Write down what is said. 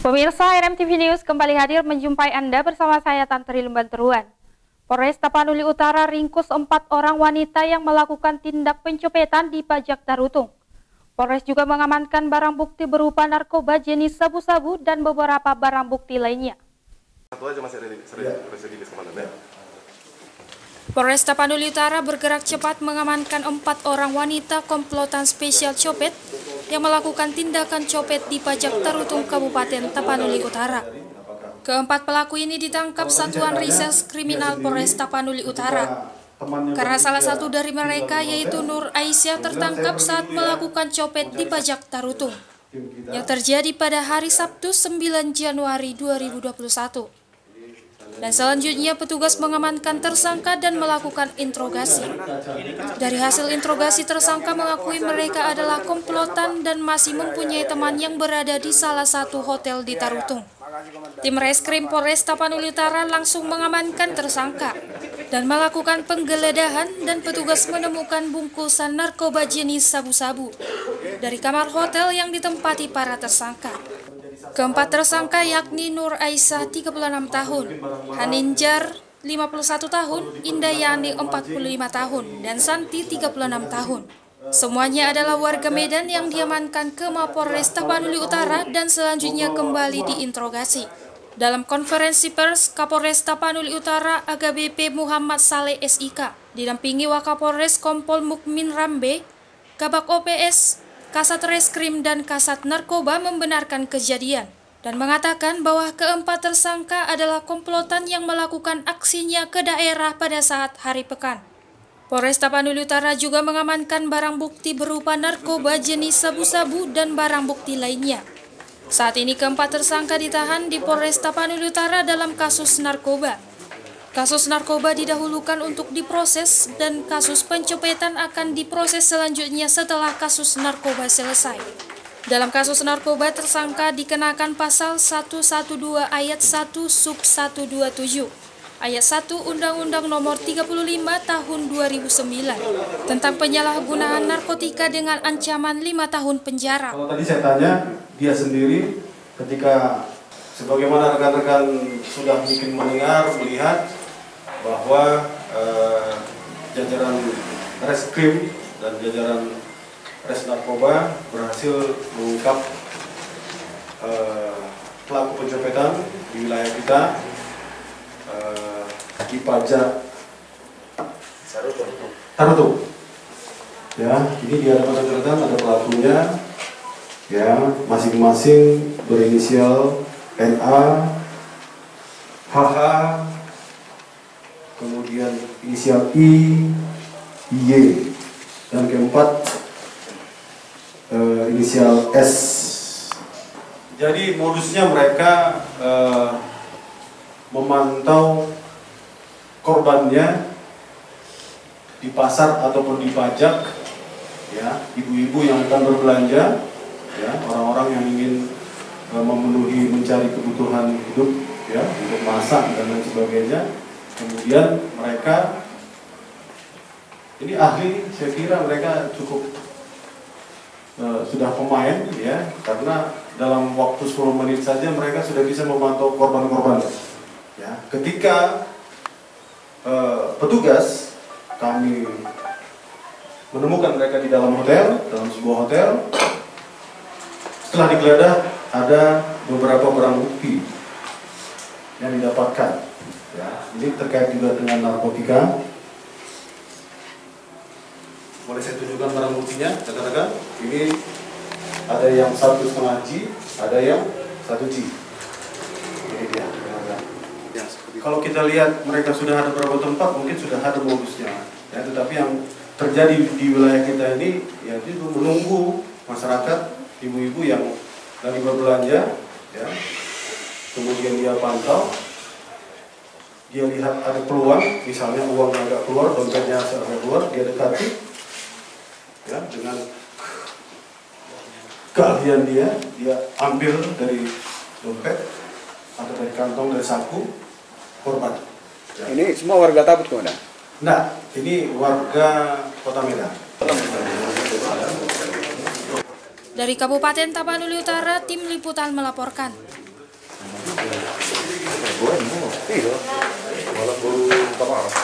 Pemirsa RMTV News kembali hadir menjumpai Anda bersama saya Tantri Lumbanturuan. Polres Tapanuli Utara ringkus 4 orang wanita yang melakukan tindak pencopetan di Pajak Tarutung. Polres juga mengamankan barang bukti berupa narkoba jenis sabu-sabu dan beberapa barang bukti lainnya. Polres Tapanuli Utara bergerak cepat mengamankan 4 orang wanita komplotan spesial copet yang melakukan tindakan copet di Pajak Tarutung Kabupaten Tapanuli Utara. Keempat pelaku ini ditangkap Satuan Reserse Kriminal Polres Tapanuli Utara. Karena salah satu dari mereka yaitu Nur Aisyah tertangkap saat melakukan copet di Pajak Tarutung yang terjadi pada hari Sabtu 9 Januari 2021. Dan selanjutnya petugas mengamankan tersangka dan melakukan interogasi. Dari hasil interogasi tersangka mengakui mereka adalah komplotan dan masih mempunyai teman yang berada di salah satu hotel di Tarutung. Tim Reskrim Polres Tapanuli Utara langsung mengamankan tersangka dan melakukan penggeledahan dan petugas menemukan bungkusan narkoba jenis sabu-sabu dari kamar hotel yang ditempati para tersangka. Keempat tersangka yakni Nur Aisyah 36 tahun, Haninjar 51 tahun, Indayani 45 tahun, dan Santi 36 tahun. Semuanya adalah warga Medan yang diamankan ke Mapolres Tapanuli Utara dan selanjutnya kembali diinterogasi. Dalam konferensi pers, Kapolres Tapanuli Utara AKBP Muhammad Saleh SIK didampingi Wakapolres Kompol Mukmin Rambe, Kabak OPS, Kasat Reskrim dan Kasat Narkoba membenarkan kejadian dan mengatakan bahwa keempat tersangka adalah komplotan yang melakukan aksinya ke daerah pada saat hari pekan. Polres Tapanuli Utara juga mengamankan barang bukti berupa narkoba jenis sabu-sabu dan barang bukti lainnya. Saat ini keempat tersangka ditahan di Polres Tapanuli Utara dalam kasus narkoba. Kasus narkoba didahulukan untuk diproses dan kasus pencopetan akan diproses selanjutnya setelah kasus narkoba selesai. Dalam kasus narkoba tersangka dikenakan pasal 112 ayat 1 sub 127 ayat 1 Undang-Undang Nomor 35 Tahun 2009 tentang penyalahgunaan narkotika dengan ancaman 5 tahun penjara. Kalau tadi saya tanya, dia sendiri ketika sebagaimana rekan-rekan sudah mungkin mendengar, melihat bahwa jajaran Reskrim dan jajaran Res Narkoba berhasil mengungkap pelaku pencopetan di wilayah kita di Pajak Tarutung. Ya, ini di hadapan rekan-rekan ada pelakunya, ya, masing-masing berinisial NA, HH, kemudian inisial I, Y, dan keempat inisial S. Jadi modusnya mereka memantau korbannya di pasar ataupun di pajak, ya, ibu-ibu yang akan berbelanja, ya, orang-orang yang ingin memenuhi mencari kebutuhan hidup, ya, untuk masak dan lain sebagainya. Kemudian mereka ini ahli, saya kira mereka cukup sudah pemain, ya, karena dalam waktu 10 menit saja mereka sudah bisa memantau korban-korban. Ya, ketika petugas kami menemukan mereka di dalam hotel, dalam sebuah hotel, setelah digeledah ada beberapa barang bukti yang didapatkan. Ya, ini terkait juga dengan narkotika. Boleh saya tunjukkan barang buktinya, rekan-rekan? Ini ada yang 1,5 G, ada yang 1 G. Ini dia, rekan-rekan. Ya, kalau kita lihat mereka sudah ada beberapa tempat, mungkin sudah ada modusnya. Ya, tetapi yang terjadi di wilayah kita ini, ya, itu menunggu masyarakat, ibu-ibu yang lagi berbelanja, ya, kemudian dia pantau. Dia lihat ada peluang, misalnya uang agak keluar, dompetnya agak keluar, dia dekati, ya, dengan keahlian dia ambil dari dompet atau dari kantong, dari saku korban. Ya. Ini semua warga Tabut, Komandan? Nah, ini warga Kota Medan. Dari Kabupaten Tapanuli Utara, tim liputan melaporkan. Iya, malah baru minta maaf.